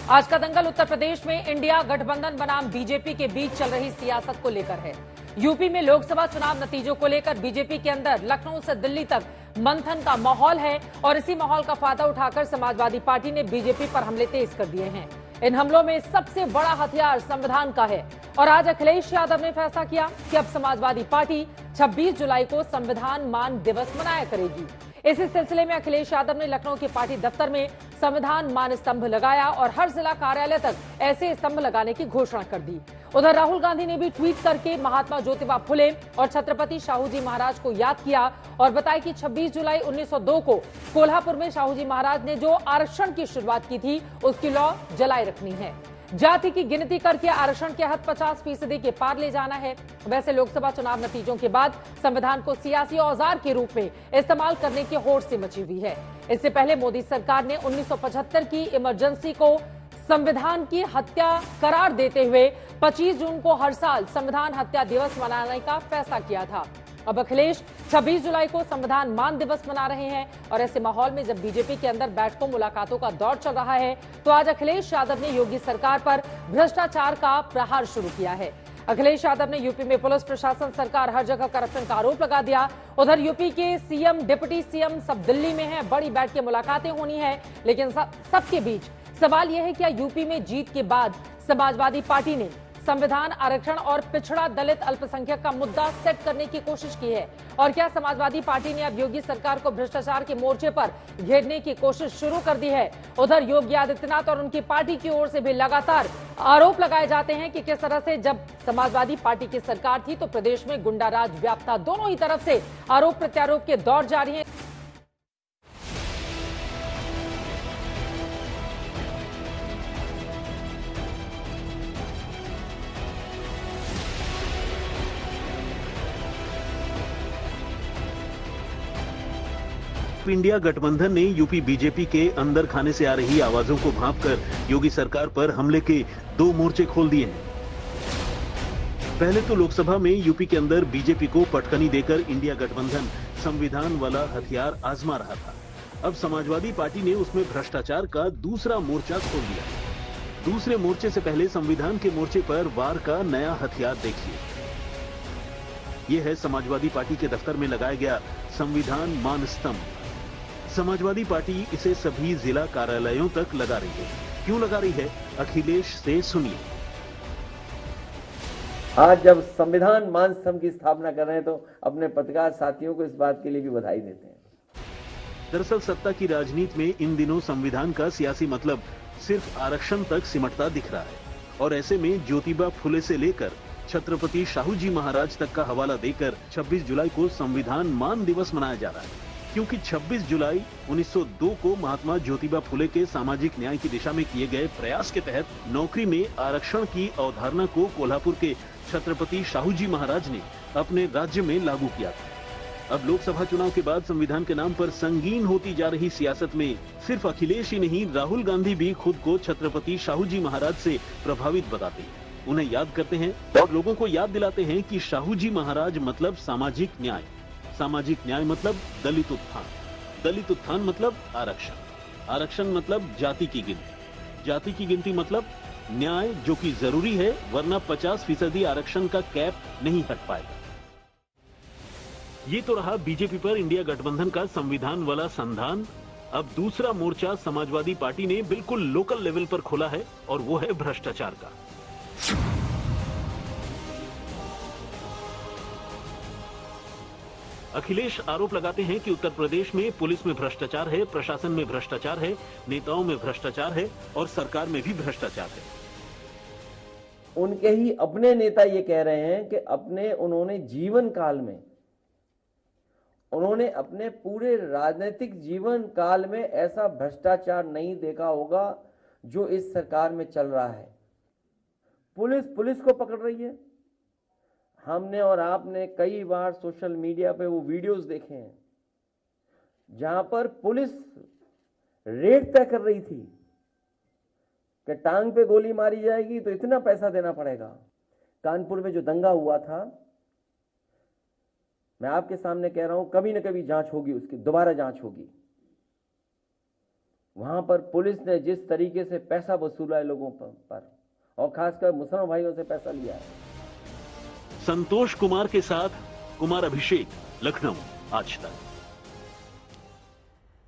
आज का दंगल उत्तर प्रदेश में इंडिया गठबंधन बनाम बीजेपी के बीच चल रही सियासत को लेकर है। यूपी में लोकसभा चुनाव नतीजों को लेकर बीजेपी के अंदर लखनऊ से दिल्ली तक मंथन का माहौल है और इसी माहौल का फायदा उठाकर समाजवादी पार्टी ने बीजेपी पर हमले तेज कर दिए हैं। इन हमलों में सबसे बड़ा हथियार संविधान का है और आज अखिलेश यादव ने फैसला किया कि अब समाजवादी पार्टी 26 जुलाई को संविधान मान दिवस मनाया करेगी। इसी सिलसिले में अखिलेश यादव ने लखनऊ के पार्टी दफ्तर में संविधान मान स्तंभ लगाया और हर जिला कार्यालय तक ऐसे स्तंभ लगाने की घोषणा कर दी। उधर राहुल गांधी ने भी ट्वीट करके महात्मा ज्योतिबा फुले और छत्रपति शाहू जी महाराज को याद किया और बताया कि 26 जुलाई 1902 को कोल्हापुर में शाहू जी महाराज ने जो आरक्षण की शुरुआत की थी उसकी लौ जलाए रखनी है। जाति की गिनती करके आरक्षण के हद 50% के पार ले जाना है। वैसे लोकसभा चुनाव नतीजों के बाद संविधान को सियासी औजार के रूप में इस्तेमाल करने की होड़ से मची हुई है। इससे पहले मोदी सरकार ने 1975 की इमरजेंसी को संविधान की हत्या करार देते हुए 25 जून को हर साल संविधान हत्या दिवस मनाने का फैसला किया था। अब अखिलेश 26 जुलाई को संविधान मान दिवस मना रहे हैं और ऐसे माहौल में जब बीजेपी के अंदर बैठकों मुलाकातों का दौर चल रहा है तो आज अखिलेश यादव ने योगी सरकार पर भ्रष्टाचार का प्रहार शुरू किया है। अखिलेश यादव ने यूपी में पुलिस प्रशासन सरकार हर जगह करप्शन का आरोप लगा दिया। उधर यूपी के सीएम डिप्टी सीएम सब दिल्ली में हैं, बड़ी बैठ के मुलाकातें होनी है, लेकिन सबके बीच सवाल यह है क्या यूपी में जीत के बाद समाजवादी पार्टी ने संविधान आरक्षण और पिछड़ा दलित अल्पसंख्यक का मुद्दा सेट करने की कोशिश की है और क्या समाजवादी पार्टी ने अब योगी सरकार को भ्रष्टाचार के मोर्चे पर घेरने की कोशिश शुरू कर दी है। उधर योगी आदित्यनाथ और उनकी पार्टी की ओर से भी लगातार आरोप लगाए जाते हैं कि किस तरह से जब समाजवादी पार्टी की सरकार थी तो प्रदेश में गुंडा राज व्याप्त था। दोनों ही तरफ से आरोप प्रत्यारोप के दौर जारी है। इंडिया गठबंधन ने यूपी बीजेपी के अंदर खाने से आ रही आवाजों को भांपकर योगी सरकार पर हमले के 2 मोर्चे खोल दिए हैं। पहले तो लोकसभा में यूपी के अंदर बीजेपी को पटखनी देकर इंडिया गठबंधन संविधान वाला हथियार आजमा रहा था। अब समाजवादी पार्टी ने उसमें भ्रष्टाचार का दूसरा मोर्चा खोल दिया। दूसरे मोर्चे से पहले संविधान के मोर्चे पर वार का नया हथियार देखिए। यह है समाजवादी पार्टी के दफ्तर में लगाया गया संविधान मान स्तंभ। समाजवादी पार्टी इसे सभी जिला कार्यालयों तक लगा रही है। क्यों लगा रही है, अखिलेश से सुनिए। आज जब संविधान मान स्तंभ की स्थापना कर रहे हैं तो अपने पत्रकार साथियों को इस बात के लिए भी बधाई देते हैं। दरअसल सत्ता की राजनीति में इन दिनों संविधान का सियासी मतलब सिर्फ आरक्षण तक सिमटता दिख रहा है और ऐसे में ज्योतिबा फुले से लेकर छत्रपति शाहू जी महाराज तक का हवाला देकर 26 जुलाई को संविधान मान दिवस मनाया जा रहा है। क्योंकि 26 जुलाई 1902 को महात्मा ज्योतिबा फुले के सामाजिक न्याय की दिशा में किए गए प्रयास के तहत नौकरी में आरक्षण की अवधारणा को कोल्हापुर के छत्रपति शाहू जी महाराज ने अपने राज्य में लागू किया था। अब लोकसभा चुनाव के बाद संविधान के नाम पर संगीन होती जा रही सियासत में सिर्फ अखिलेश ही नहीं, राहुल गांधी भी खुद को छत्रपति शाहू जी महाराज से प्रभावित बताते हैं। उन्हें याद करते हैं और लोगों को याद दिलाते हैं कि शाहू जी महाराज मतलब सामाजिक न्याय, सामाजिक न्याय मतलब दलित उत्थान, दलित उत्थान मतलब आरक्षण, आरक्षण मतलब जाति की गिनती, जाति की गिनती मतलब न्याय जो कि जरूरी है वरना 50% आरक्षण का कैप नहीं हट पाएगा। ये तो रहा बीजेपी पर इंडिया गठबंधन का संविधान वाला संधान। अब दूसरा मोर्चा समाजवादी पार्टी ने बिल्कुल लोकल लेवल पर खोला है और वो है भ्रष्टाचार का। अखिलेश आरोप लगाते हैं कि उत्तर प्रदेश में पुलिस में भ्रष्टाचार है, प्रशासन में भ्रष्टाचार है, नेताओं में भ्रष्टाचार है और सरकार में भी भ्रष्टाचार है। उनके ही अपने नेता ये कह रहे हैं कि उन्होंने जीवन काल में, उन्होंने अपने पूरे राजनीतिक जीवन काल में ऐसा भ्रष्टाचार नहीं देखा होगा जो इस सरकार में चल रहा है। पुलिस को पकड़ रही है। हमने और आपने कई बार सोशल मीडिया पे वो वीडियोस देखे हैं जहां पर पुलिस रेट तय कर रही थी कि टांग पे गोली मारी जाएगी तो इतना पैसा देना पड़ेगा। कानपुर में जो दंगा हुआ था, मैं आपके सामने कह रहा हूं, कभी न कभी जांच होगी, उसकी दोबारा जांच होगी। वहां पर पुलिस ने जिस तरीके से पैसा वसूला है लोगों पर और खासकर मुसलमान भाइयों से पैसा लिया है। संतोष कुमार के साथ कुमार अभिषेक, लखनऊ, आज तक।